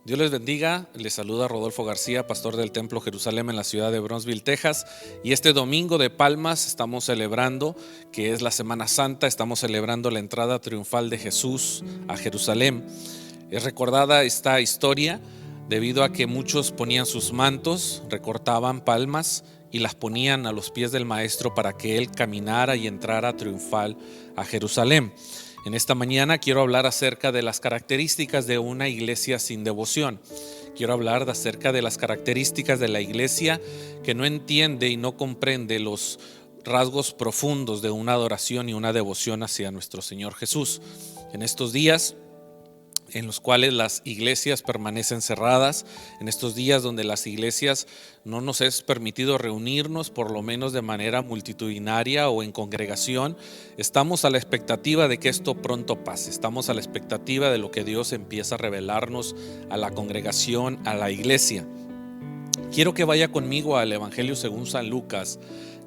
Dios les bendiga, les saluda Rodolfo García, pastor del Templo Jerusalén en la ciudad de Brownsville, Texas. Y este domingo de Palmas estamos celebrando, que es la Semana Santa, estamos celebrando la entrada triunfal de Jesús a Jerusalén. Es recordada esta historia debido a que muchos ponían sus mantos, recortaban palmas y las ponían a los pies del Maestro para que Él caminara y entrara triunfal a Jerusalén. En esta mañana quiero hablar acerca de las características de una iglesia sin devoción. Quiero hablar acerca de las características de la iglesia que no entiende y no comprende los rasgos profundos de una adoración y una devoción hacia nuestro Señor Jesús. En estos días en los cuales las iglesias permanecen cerradas, en estos días donde las iglesias no nos es permitido reunirnos, por lo menos de manera multitudinaria o en congregación, estamos a la expectativa de que esto pronto pase, estamos a la expectativa de lo que Dios empieza a revelarnos a la congregación, a la iglesia. Quiero que vaya conmigo al Evangelio según San Lucas,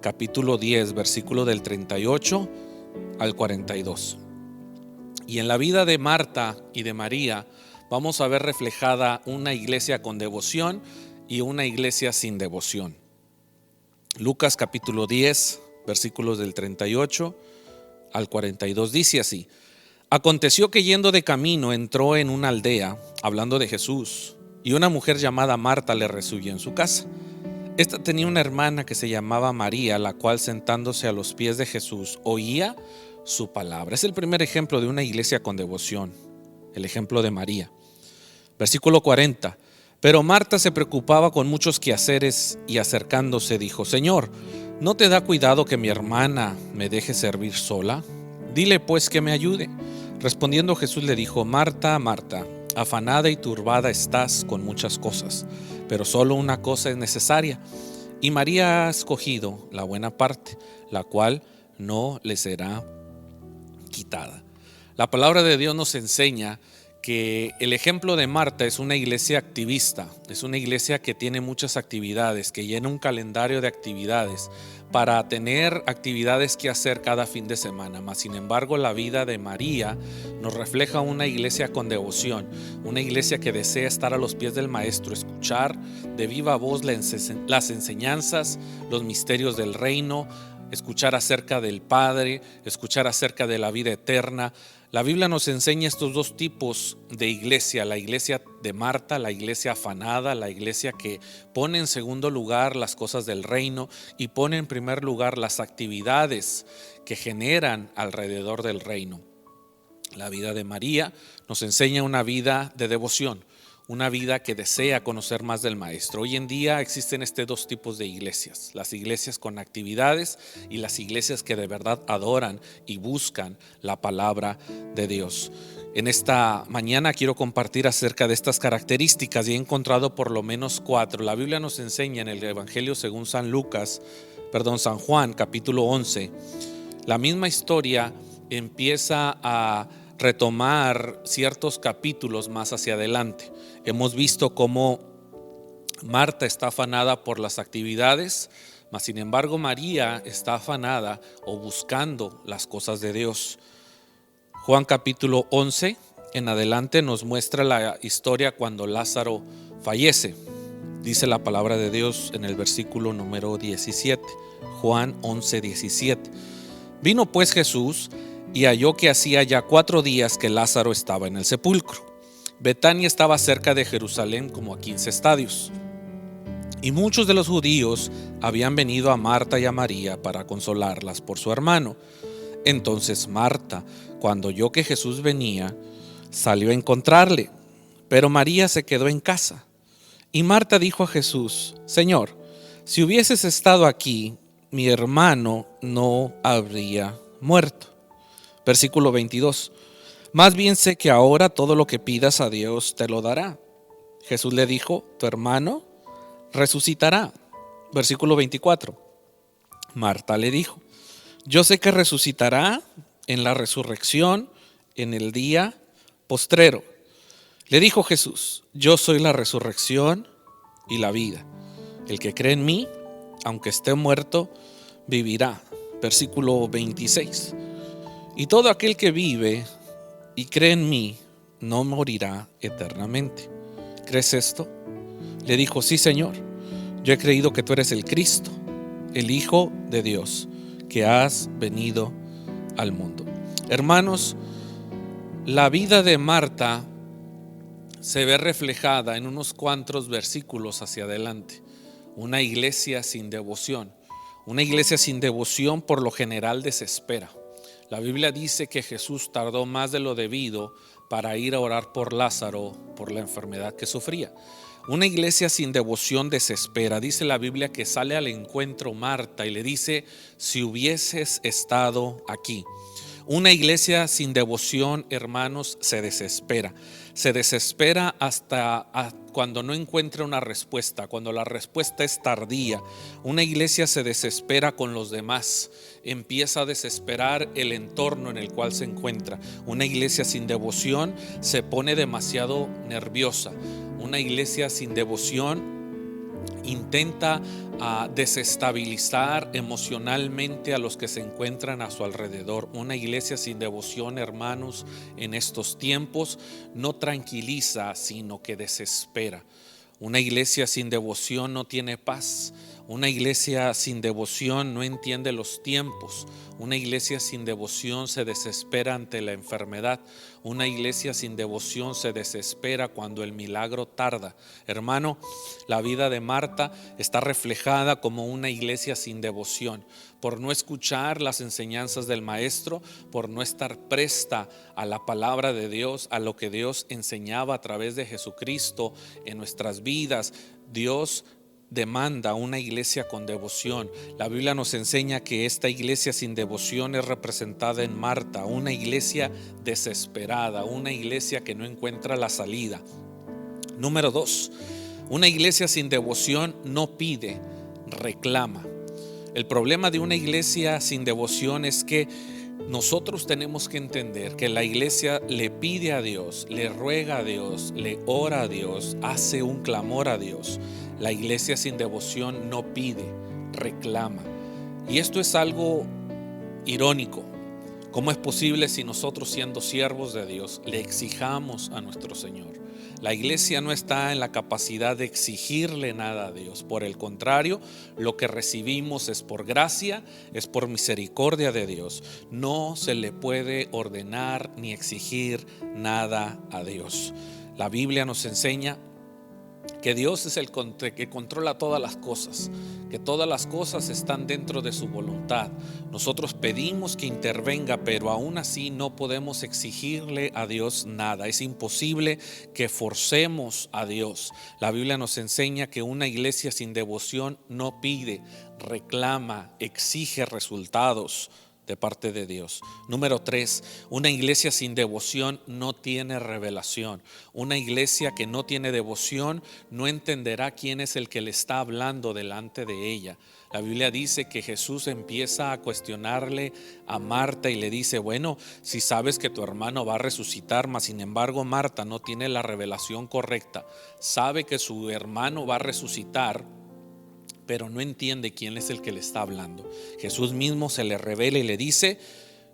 capítulo 10, versículo del 38 al 42. Y en la vida de Marta y de María vamos a ver reflejada una iglesia con devoción y una iglesia sin devoción. Lucas capítulo 10, versículos del 38 al 42 dice así: Aconteció que yendo de camino entró en una aldea, hablando de Jesús, y una mujer llamada Marta le recibió en su casa. Esta tenía una hermana que se llamaba María, la cual sentándose a los pies de Jesús oía su palabra. Es el primer ejemplo de una iglesia con devoción, el ejemplo de María. Versículo 40. Pero Marta se preocupaba con muchos quehaceres y acercándose dijo: Señor, ¿no te da cuidado que mi hermana me deje servir sola? Dile pues que me ayude. Respondiendo Jesús le dijo: Marta, Marta, afanada y turbada estás con muchas cosas, pero solo una cosa es necesaria, y María ha escogido la buena parte, la cual no le será quitada. La palabra de Dios nos enseña que el ejemplo de Marta es una iglesia activista, es una iglesia que tiene muchas actividades, que llena un calendario de actividades para tener actividades que hacer cada fin de semana. Mas sin embargo, la vida de María nos refleja una iglesia con devoción, una iglesia que desea estar a los pies del Maestro, escuchar de viva voz las enseñanzas, los misterios del reino, escuchar acerca del Padre, escuchar acerca de la vida eterna. La Biblia nos enseña estos dos tipos de iglesia: la iglesia de Marta, la iglesia afanada, la iglesia que pone en segundo lugar las cosas del reino y pone en primer lugar las actividades que generan alrededor del reino. La vida de María nos enseña una vida de devoción, una vida que desea conocer más del Maestro. Hoy en día existen dos tipos de iglesias: las iglesias con actividades y las iglesias que de verdad adoran y buscan la palabra de Dios. En esta mañana quiero compartir acerca de estas características y he encontrado por lo menos 4. La Biblia nos enseña en el Evangelio según San Juan, capítulo 11. La misma historia empieza a retomar ciertos capítulos más hacia adelante. Hemos visto cómo Marta está afanada por las actividades, mas sin embargo María está afanada o buscando las cosas de Dios. Juan capítulo 11 en adelante nos muestra la historia cuando Lázaro fallece. Dice la palabra de Dios en el versículo número 17, Juan 11, 17. Vino pues Jesús y halló que hacía ya 4 días que Lázaro estaba en el sepulcro. Betania estaba cerca de Jerusalén como a 15 estadios. Y muchos de los judíos habían venido a Marta y a María para consolarlas por su hermano. Entonces Marta, cuando oyó que Jesús venía, salió a encontrarle, pero María se quedó en casa. Y Marta dijo a Jesús: Señor, si hubieses estado aquí, mi hermano no habría muerto. Versículo 22. Más bien sé que ahora todo lo que pidas a Dios te lo dará. Jesús le dijo: tu hermano resucitará. Versículo 24. Marta le dijo: yo sé que resucitará en la resurrección en el día postrero. Le dijo Jesús: yo soy la resurrección y la vida. El que cree en mí, aunque esté muerto, vivirá. Versículo 26. Y todo aquel que vive y cree en mí no morirá eternamente. ¿crees esto? Le dijo: sí, Señor, yo he creído que tú eres el Cristo, el Hijo de Dios, que has venido al mundo. Hermanos, la vida de Marta se ve reflejada en unos cuantos versículos hacia adelante. Una iglesia sin devoción. Una iglesia sin devoción por lo general desespera. La Biblia dice que Jesús tardó más de lo debido para ir a orar por Lázaro, por la enfermedad que sufría. Una iglesia sin devoción desespera. Dice la Biblia que sale al encuentro Marta y le dice: si hubieses estado aquí. Una iglesia sin devoción, hermanos, se desespera. Se desespera hasta cuando no encuentra una respuesta, cuando la respuesta es tardía. Una iglesia se desespera con los demás, empieza a desesperar el entorno en el cual se encuentra. Una iglesia sin devoción se pone demasiado nerviosa. Una iglesia sin devoción intenta desestabilizar emocionalmente a los que se encuentran a su alrededor. Una iglesia sin devoción, hermanos, en estos tiempos no tranquiliza, sino que desespera. Una iglesia sin devoción no tiene paz. Una iglesia sin devoción no entiende los tiempos. Una iglesia sin devoción se desespera ante la enfermedad. Una iglesia sin devoción se desespera cuando el milagro tarda. Hermano, la vida de Marta está reflejada como una iglesia sin devoción, por no escuchar las enseñanzas del Maestro, por no estar presta a la palabra de Dios, a lo que Dios enseñaba a través de Jesucristo en nuestras vidas. Dios demanda una iglesia con devoción. La Biblia nos enseña que esta iglesia sin devoción es representada en Marta, una iglesia desesperada, una iglesia que no encuentra la salida. Número 2, una iglesia sin devoción no pide, reclama. El problema de una iglesia sin devoción es que nosotros tenemos que entender que la iglesia le pide a Dios, le ruega a Dios, le ora a Dios, hace un clamor a Dios. La iglesia sin devoción no pide, reclama. Y esto es algo irónico. ¿Cómo es posible si nosotros, siendo siervos de Dios, le exijamos a nuestro Señor? La iglesia no está en la capacidad de exigirle nada a Dios. Por el contrario, lo que recibimos es por gracia, es por misericordia de Dios. No se le puede ordenar ni exigir nada a Dios. La Biblia nos enseña que Dios es el que controla todas las cosas, que todas las cosas están dentro de su voluntad. Nosotros pedimos que intervenga, pero aún así no podemos exigirle a Dios nada. Es imposible que forcemos a Dios. La Biblia nos enseña que una iglesia sin devoción no pide, reclama, exige resultados de parte de Dios. Número 3, una iglesia sin devoción no tiene revelación. Una iglesia que no tiene devoción no entenderá quién es el que le está hablando delante de ella. La Biblia dice que Jesús empieza a cuestionarle a Marta y le dice: bueno, si sabes que tu hermano va a resucitar, mas sin embargo Marta no tiene la revelación correcta, sabe que su hermano va a resucitar, pero no entiende quién es el que le está hablando. Jesús mismo se le revela y le dice: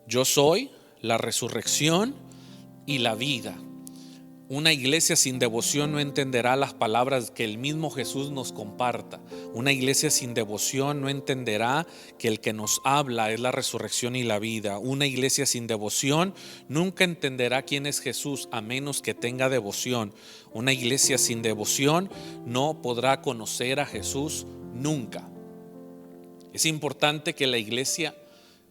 yo soy la resurrección y la vida. Una iglesia sin devoción no entenderá las palabras que el mismo Jesús nos comparta. Una iglesia sin devoción no entenderá que el que nos habla es la resurrección y la vida. Una iglesia sin devoción nunca entenderá quién es Jesús a menos que tenga devoción. Una iglesia sin devoción no podrá conocer a Jesús nunca. Es importante que la iglesia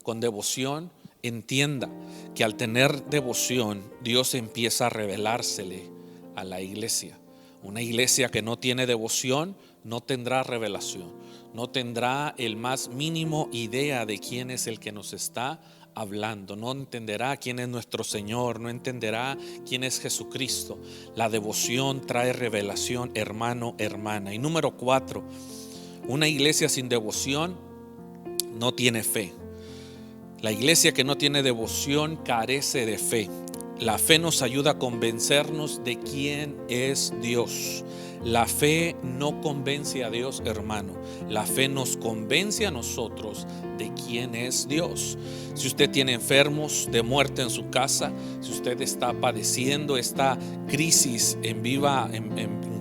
con devoción entienda que al tener devoción, Dios empieza a revelársele a la iglesia. Una iglesia que no tiene devoción no tendrá revelación, no tendrá el más mínimo idea de quién es el que nos está hablando, no entenderá quién es nuestro Señor, no entenderá quién es Jesucristo. La devoción trae revelación, hermano, hermana. Y número 4, una iglesia sin devoción no tiene fe. La iglesia que no tiene devoción carece de fe. La fe nos ayuda a convencernos de quién es Dios. La fe no convence a Dios, hermano. La fe nos convence a nosotros de quién es Dios. Si usted tiene enfermos de muerte en su casa, si usted está padeciendo esta crisis en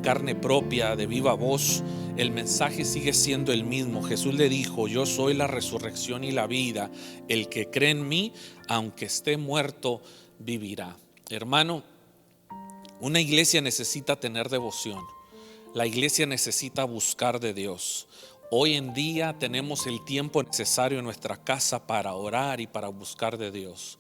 carne propia, de viva voz, el mensaje sigue siendo el mismo. Jesús le dijo: yo soy la resurrección y la vida. El que cree en mí, aunque esté muerto, vivirá. Hermano, una iglesia necesita tener devoción. La iglesia necesita buscar de Dios. Hoy en día tenemos el tiempo necesario en nuestra casa para orar y para buscar de Dios.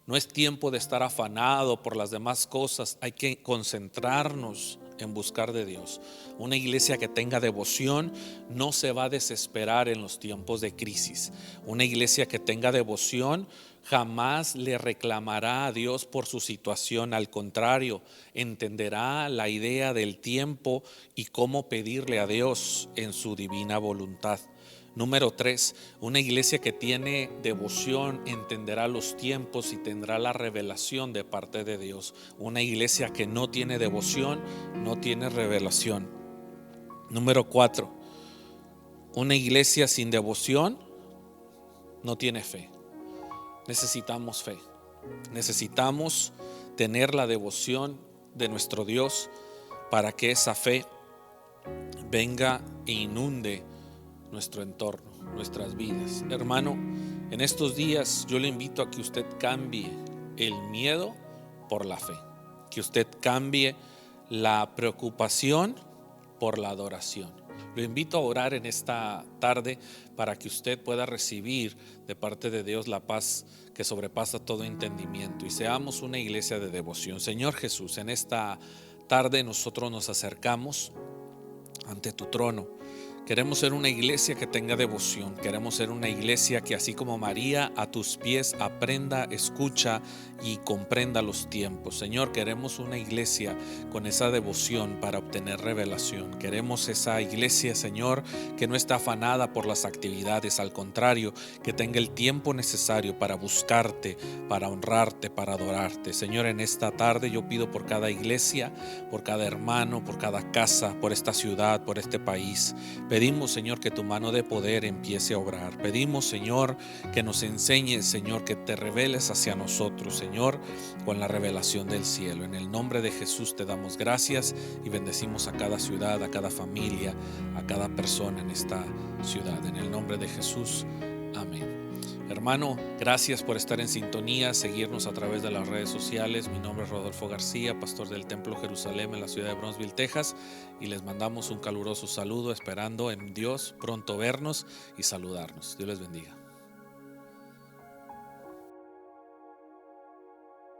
No es tiempo de estar afanado por las demás cosas. Hay que concentrarnos en buscar de Dios. Una iglesia que tenga devoción no se va a desesperar en los tiempos de crisis. Una iglesia que tenga devoción jamás le reclamará a Dios por su situación. Al contrario, entenderá la idea del tiempo y cómo pedirle a Dios en su divina voluntad. Número 3, una iglesia que tiene devoción entenderá los tiempos y tendrá la revelación de parte de Dios. Una iglesia que no tiene devoción no tiene revelación. Número 4, una iglesia sin devoción no tiene fe. Necesitamos fe. Necesitamos tener la devoción de nuestro Dios para que esa fe venga e inunde nuestro entorno, nuestras vidas. Hermano, en estos días yo le invito a que usted cambie el miedo por la fe, que usted cambie la preocupación por la adoración. Lo invito a orar en esta tarde para que usted pueda recibir de parte de Dios la paz que sobrepasa todo entendimiento y seamos una iglesia de devoción. Señor Jesús, en esta tarde nosotros nos acercamos ante tu trono. Queremos ser una iglesia que tenga devoción. Queremos ser una iglesia que, así como María, a tus pies aprenda, escucha y comprenda los tiempos. Señor, queremos una iglesia con esa devoción para obtener revelación. Queremos esa iglesia, Señor, que no está afanada por las actividades. Al contrario, que tenga el tiempo necesario para buscarte, para honrarte, para adorarte. Señor, en esta tarde yo pido por cada iglesia, por cada hermano, por cada casa, por esta ciudad, por este país. Pedimos, Señor, que tu mano de poder empiece a obrar. Pedimos, Señor, que nos enseñes, Señor, que te reveles hacia nosotros, Señor, con la revelación del cielo. En el nombre de Jesús te damos gracias y bendecimos a cada ciudad, a cada familia, a cada persona en esta ciudad. En el nombre de Jesús, amén. Hermano, gracias por estar en sintonía, seguirnos a través de las redes sociales. Mi nombre es Rodolfo García, pastor del Templo Jerusalén en la ciudad de Brownsville, Texas, y les mandamos un caluroso saludo esperando en Dios pronto vernos y saludarnos. Dios les bendiga.